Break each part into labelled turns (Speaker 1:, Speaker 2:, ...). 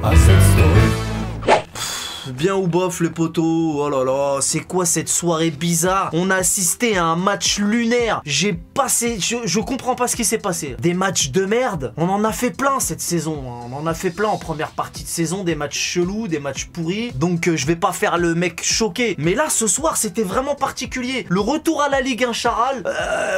Speaker 1: à cette story.
Speaker 2: Bien ou bof les potos, oh là là, c'est quoi cette soirée bizarre? On a assisté à un match lunaire, j'ai passé, je comprends pas ce qui s'est passé. Des matchs de merde, on en a fait plein cette saison, hein. On en a fait plein en première partie de saison, des matchs chelous, des matchs pourris, donc je vais pas faire le mec choqué. Mais là ce soir c'était vraiment particulier, le retour à la Ligue 1 Charal,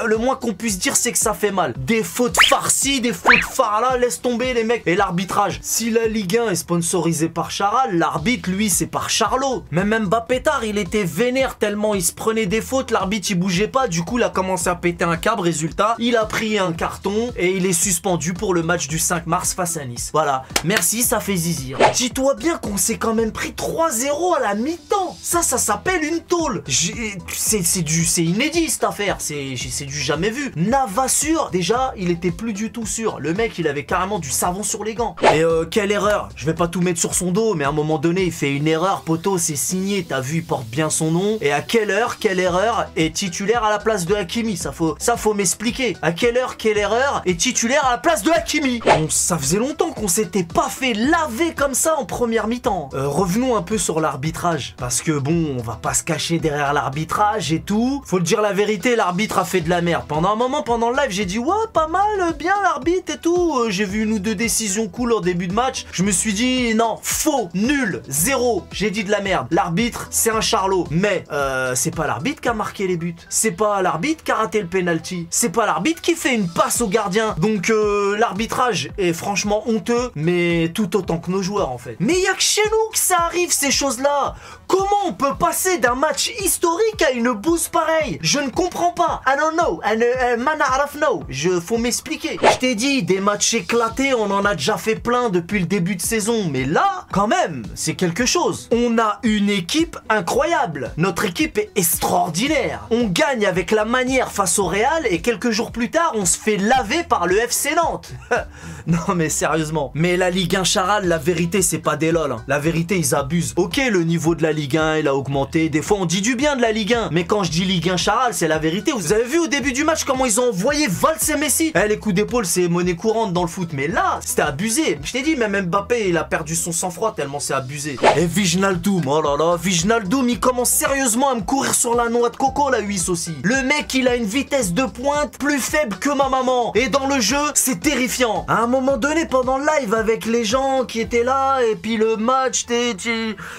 Speaker 2: le moins qu'on puisse dire c'est que ça fait mal. Des fautes farcies, des fautes là, laisse tomber les mecs. Et l'arbitrage, si la Ligue 1 est sponsorisée par Charal, l'arbitre lui c'est par Charlot. Même Mbappé tard, il était vénère tellement il se prenait des fautes, l'arbitre il bougeait pas, du coup il a commencé à péter un câble, résultat, il a pris un carton et il est suspendu pour le match du 5 mars face à Nice. Voilà, merci, ça fait zizir. Dis-toi bien qu'on s'est quand même pris 3-0 à la mi-temps. Ça s'appelle une tôle. C'est inédit cette affaire, c'est du jamais vu. Navassure, déjà, il était plus du tout sûr. Le mec, il avait carrément du savon sur les gants. Et quelle erreur. Je vais pas tout mettre sur son dos, mais à un moment donné, il fait une erreur, poto, c'est signé, t'as vu, il porte bien son nom. Et à quelle erreur est titulaire à la place de Hakimi? Ça faut m'expliquer. À quelle erreur est titulaire à la place de Hakimi? Ça faisait longtemps qu'on s'était pas fait laver comme ça en première mi-temps. Revenons un peu sur l'arbitrage, parce que bon, on va pas se cacher derrière l'arbitrage et tout. Faut le dire la vérité, l'arbitre a fait de la merde. Pendant un moment, pendant le live, j'ai dit ouais, pas mal, bien l'arbitre et tout. J'ai vu une ou deux décisions cool en début de match. Je me suis dit non, faux, nul, zéro. J'ai dit de la merde. L'arbitre, c'est un charlot. Mais c'est pas l'arbitre qui a marqué les buts. C'est pas l'arbitre qui a raté le penalty. C'est pas l'arbitre qui fait une passe au gardien. Donc l'arbitrage est franchement honteux, mais tout autant que nos joueurs en fait. Mais il y a que chez nous que ça arrive ces choses-là. Comment on peut passer d'un match historique à une bouse pareille? Je ne comprends pas. I don't know. Man out of know. Faut m'expliquer. Je t'ai dit, des matchs éclatés, on en a déjà fait plein depuis le début de saison. Mais là, quand même, c'est quelque chose. On a une équipe incroyable. Notre équipe est extraordinaire. On gagne avec la manière face au Real et quelques jours plus tard, on se fait laver par le FC Nantes. Non mais sérieusement. Mais la Ligue 1 Charal, la vérité, c'est pas des lol. Hein. La vérité, ils abusent. Ok, le niveau de la Ligue 1, il a augmenté. Des fois, on dit du bien de la Ligue 1. Mais quand je dis Ligue 1 Charal, c'est la vérité. Vous avez vu au début du match comment ils ont envoyé Valls et Messi? Les coups d'épaule, c'est monnaie courante dans le foot. Mais là, c'était abusé. Je t'ai dit, même Mbappé, il a perdu son sang-froid tellement c'est abusé. Et Wijnaldum, oh là là, Wijnaldum, il commence sérieusement à me courir sur la noix de coco, la huisse aussi. Le mec, il a une vitesse de pointe plus faible que ma maman. Et dans le jeu, c'est terrifiant. À un moment donné, pendant le live, avec les gens qui étaient là, et puis le match,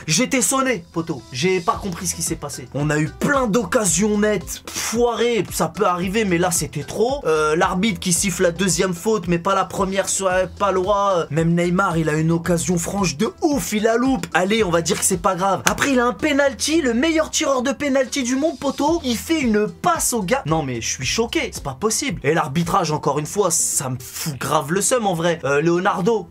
Speaker 2: j'étais sonné, poteau. J'ai pas compris ce qui s'est passé. On a eu plein d'occasions nettes, foirées, ça peut arriver, mais là, c'était trop. L'arbitre qui siffle la deuxième faute, mais pas la première sur pas le droit. Même Neymar, il a une occasion franche de ouf, il la loupe. Allez, on va dire que c'est pas grave. Après, il a un penalty, le meilleur tireur de penalty du monde, poteau. Il fait une passe au gars. Non, mais je suis choqué, c'est pas possible. Et l'arbitrage, encore une fois, ça me fout grave le seum en vrai. Leonardo,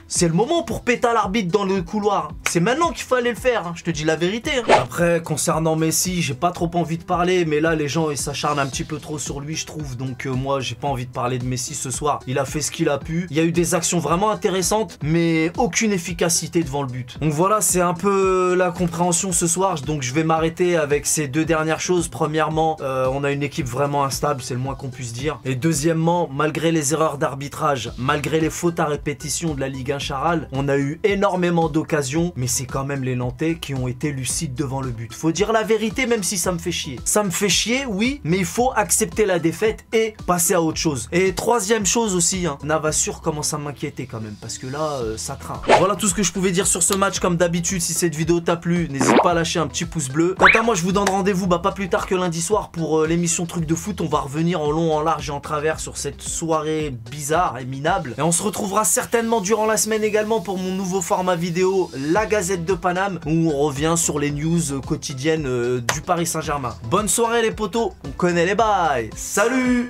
Speaker 2: c'est le moment pour péter à l'arbitre dans le couloir. C'est maintenant qu'il fallait le faire, hein. Je te dis la vérité. Hein. Après, concernant Messi, j'ai pas trop envie de parler, mais là, les gens, ils s'acharnent un petit peu trop sur lui, je trouve. Donc moi, j'ai pas envie de parler de Messi ce soir. Il a fait ce qu'il a pu. Il y a eu des actions vraiment intéressantes, mais aucune efficacité devant le but. Donc voilà, c'est un peu la compréhension ce soir. Donc je vais m'arrêter avec ces deux dernières choses. Premièrement, on a une équipe vraiment instable, c'est le moins qu'on puisse dire. Et deuxièmement, malgré les erreurs d'arbitrage, malgré les fautes à répétition de la Ligue 1 Charal, on a eu énormément d'occasions, mais c'est quand même les Nantais qui ont été lucides devant le but. Faut dire la vérité, même si ça me fait chier. Ça me fait chier, oui, mais il faut accepter la défaite et passer à autre chose. Et troisième chose aussi, hein, Navassure commence à m'inquiéter quand même, parce que là, ça craint. Voilà tout ce que je pouvais dire sur ce match. Comme d'habitude, si cette vidéo t'a plu, n'hésite pas à lâcher un petit pouce bleu. Quant à moi, je vous donne rendez-vous pas plus tard que lundi soir pour l'émission Truc de foot. On va revenir en long, en large et en travers sur cette soirée bizarre et minable. Et on se retrouvera certainement durant la semaine également pour mon nouveau format vidéo, la Gazette de Paname, où on revient sur les news quotidiennes du Paris Saint-Germain. Bonne soirée les potos, on connaît les bails. Salut!